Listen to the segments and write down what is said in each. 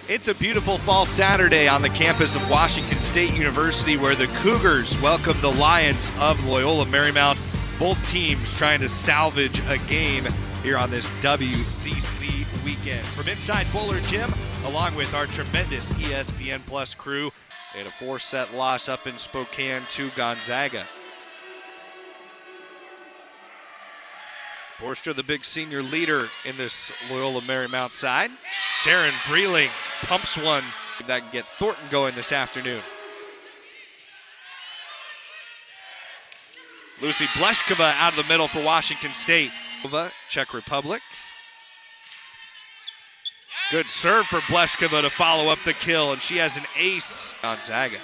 It's a beautiful fall Saturday on the campus of Washington State University where the Cougars welcome the Lions of Loyola Marymount. Both teams trying to salvage a game here on this WCC weekend. From inside Bowler Gym, along with our tremendous ESPN Plus crew, they had a 4-set loss up in Spokane to Gonzaga. Borstra, the big senior leader in this Loyola Marymount side. Taryn Vreeling pumps one that can get Thornton going this afternoon. Lucy Bleshkova out of the middle for Washington State. Czech Republic. Good serve for Bleshkova to follow up the kill, and she has an ace. Gonzaga.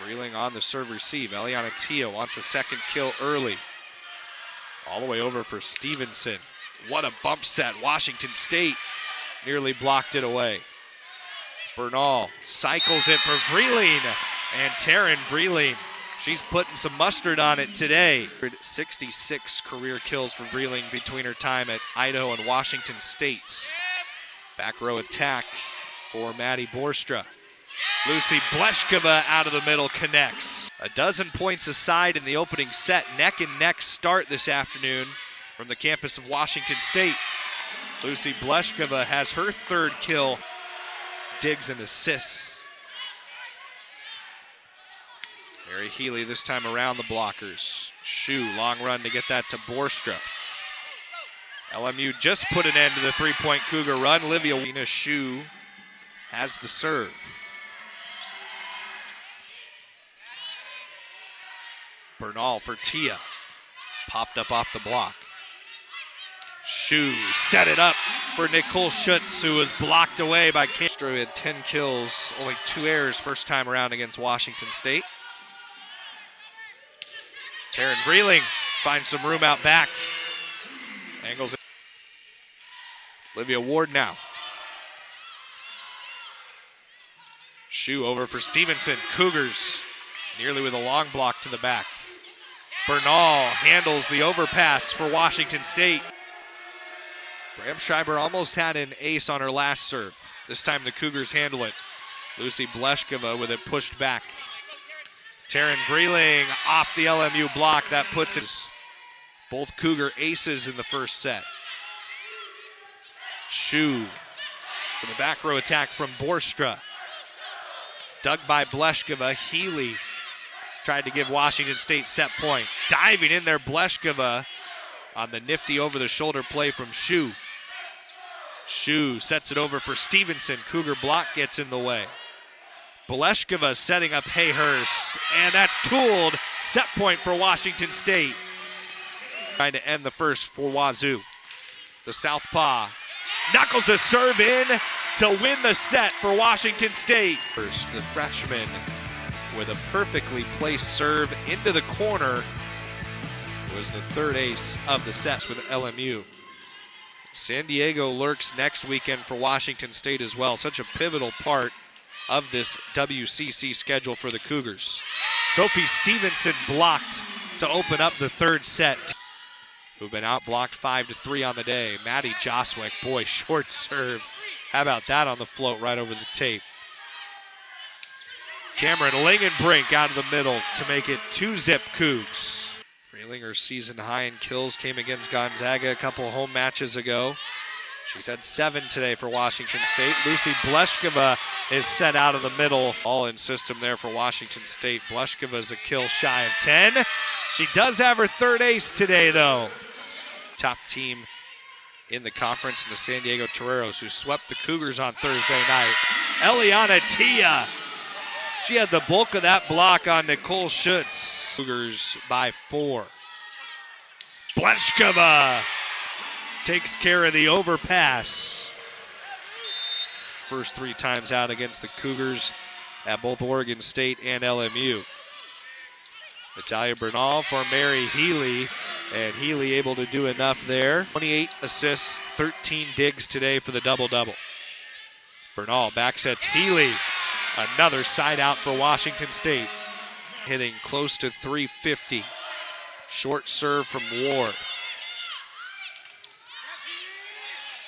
Reeling on the serve receive. Eliana Tia wants a second kill early. All the way over for Stevenson. What a bump set. Washington State nearly blocked it away. Bernal cycles it for Vreeling. And Taryn Vreeling, she's putting some mustard on it today. 66 career kills for Vreeling between her time at Idaho and Washington State. Back row attack for Maddie Borstra. Lucy Bleshkova out of the middle connects. A dozen points aside in the opening set. Neck and neck start this afternoon from the campus of Washington State. Lucy Bleshkova has her third kill. Digs and assists. Mary Healy this time around the blockers. Shu, long run to get that to Borstra. LMU just put an end to the three-point Cougar run. Olivia Shu has the serve. Bernal for Tia. Popped up off the block. Shu set it up for Nicole Schutz, who was blocked away by Castro. Had 10 kills, only 2 errors first time around against Washington State. Taryn Vreeling finds some room out back. Angles it. Olivia Ward now. Shu over for Stevenson. Cougars nearly with a long block to the back. Bernal handles the overpass for Washington State. Bramschreiber almost had an ace on her last serve. This time the Cougars handle it. Lucy Bleshkova with it pushed back. Taryn Vreeling off the LMU block. That puts it both Cougar aces in the first set. Shu for the back row attack from Borstra. Dug by Bleshkova. Healy tried to give Washington State set point. Diving in there, Bleshkova on the nifty over-the-shoulder play from Shu. Shu sets it over for Stevenson. Cougar block gets in the way. Bleshkova setting up Hayhurst, and that's tooled. Set point for Washington State. Trying to end the first for Wazoo. The southpaw knuckles a serve in to win the set for Washington State. First, the freshman with a perfectly placed serve into the corner. It was the third ace of the sets with LMU. San Diego lurks next weekend for Washington State as well. Such a pivotal part of this WCC schedule for the Cougars. Sophie Stevenson blocked to open up the third set. Who've been outblocked 5-3 on the day. Maddie Joswick, boy, short serve. How about that on the float right over the tape? Cameron Lingenbrink out of the middle to make it 2-zip Cougs. Vreeling, her season high in kills, came against Gonzaga a couple home matches ago. She's had 7 today for Washington State. Lucy Bleshkova is set out of the middle. All in system there for Washington State. Bleshkova's a kill shy of 10. She does have her third ace today, though. Top team in the conference in the San Diego Toreros, who swept the Cougars on Thursday night. Eliana Tia. She had the bulk of that block on Nicole Schutz. Cougars by 4. Bleshkova takes care of the overpass. First 3 times out against the Cougars at both Oregon State and LMU. Natalia Bernal for Mary Healy, and Healy able to do enough there. 28 assists, 13 digs today for the double-double. Bernal backsets Healy. Another side out for Washington State. Hitting close to 350. Short serve from Ward.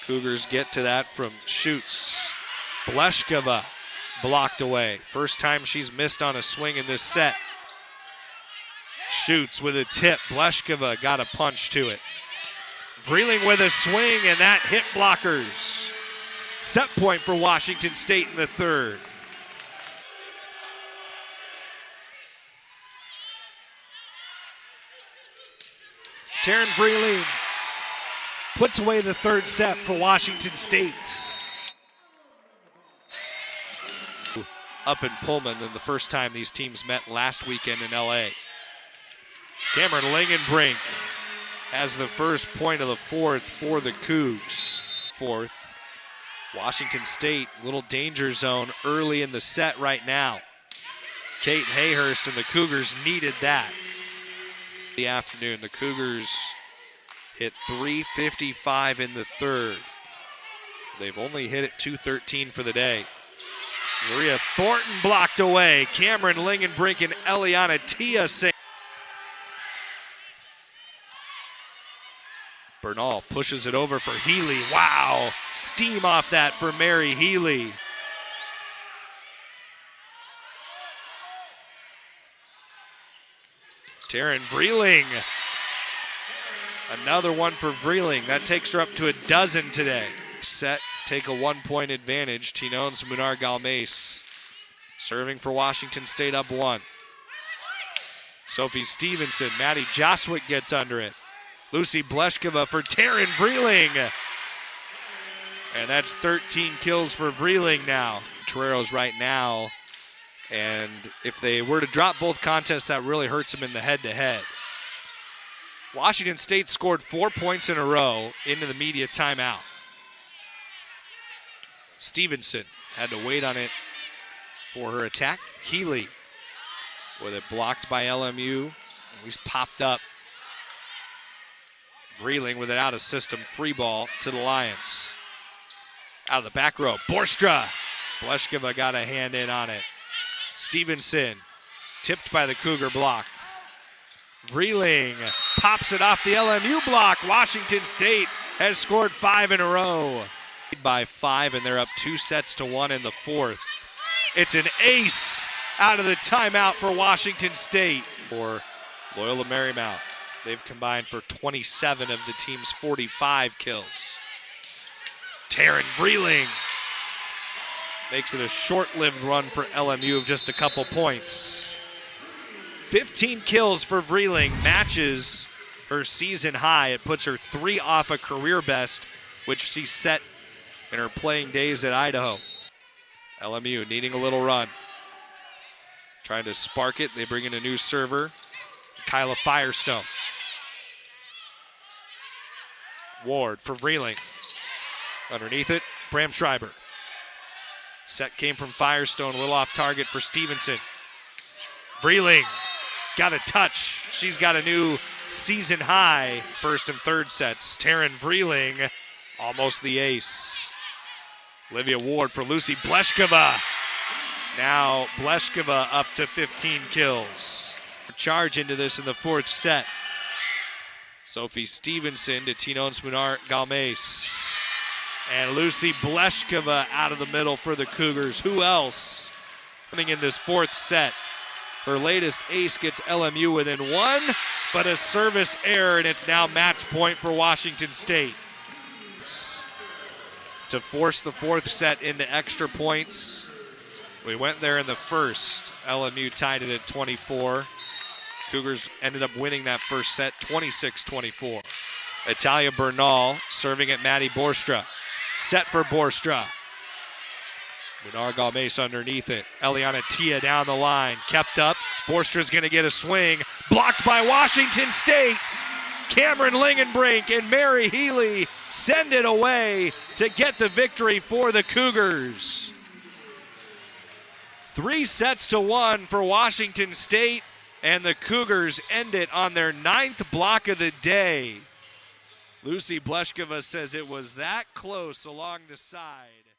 Cougars get to that from Schutz. Bleshkova blocked away. First time she's missed on a swing in this set. Schutz with a tip. Bleshkova got a punch to it. Vreeling with a swing, and that hit blockers. Set point for Washington State in the third. Taryn Vreeling puts away the third set for Washington State. Up in Pullman than the first time these teams met last weekend in LA. Cameron Lingenbrink has the first point of the fourth for the Cougs. Fourth, Washington State, little danger zone early in the set right now. Kate Hayhurst and the Cougars needed that. The afternoon, the Cougars hit .355 in the third. They've only hit it .213 for the day. Zaria Thornton blocked away. Cameron Lingenbrink and Eliana Tia sing. Bernal pushes it over for Healy. Wow, steam off that for Mary Healy. Taryn Vreeling. Another one for Vreeling. That takes her up to a dozen today. Set, take a 1-point advantage. Tinons Munar Galmace serving for Washington State up one. Sophie Stevenson, Maddie Joswick gets under it. Lucy Bleshkova for Taryn Vreeling. And that's 13 kills for Vreeling now. Toreros right now. And if they were to drop both contests, that really hurts them in the head-to-head. Washington State scored 4 points in a row into the media timeout. Stevenson had to wait on it for her attack. Healy with it blocked by LMU. At least popped up. Vreeling with it out of system. Free ball to the Lions. Out of the back row. Borstra. Bleshkova got a hand in on it. Stevenson tipped by the Cougar block. Vreeling pops it off the LMU block. Washington State has scored 5 in a row. By 5, and they're up 2-1 in the fourth. It's an ace out of the timeout for Washington State. For Loyola Marymount, they've combined for 27 of the team's 45 kills. Taryn Vreeling makes it a short-lived run for LMU of just a couple points. 15 kills for Vreeling, matches her season high. It puts her 3 off a career best, which she set in her playing days at Idaho. LMU needing a little run. Trying to spark it. They bring in a new server, Kyla Firestone. Ward for Vreeling. Underneath it, Bram Schreiber. Set came from Firestone, a little off target for Stevenson. Vreeling got a touch. She's got a new season high. First and third sets. Taryn Vreeling, almost the ace. Olivia Ward for Lucy Bleshkova. Now Bleshkova up to 15 kills. Charge into this in the fourth set. Sophie Stevenson to Tinons Munar Galmace. And Lucy Bleshkova out of the middle for the Cougars. Who else coming in this fourth set? Her latest ace gets LMU within 1, but a service error, and it's now match point for Washington State. To force the fourth set into extra points. We went there in the first. LMU tied it at 24. Cougars ended up winning that first set 26-24. Italia Bernal serving at Maddie Borstra. Set for Borstra. Munar Galmace underneath it. Eliana Tia down the line. Kept up. Borstra's going to get a swing. Blocked by Washington State. Cameron Lingenbrink and Mary Healy send it away to get the victory for the Cougars. 3-1 for Washington State, and the Cougars end it on their 9th block of the day. Lucy Bleshkova says it was that close along the side.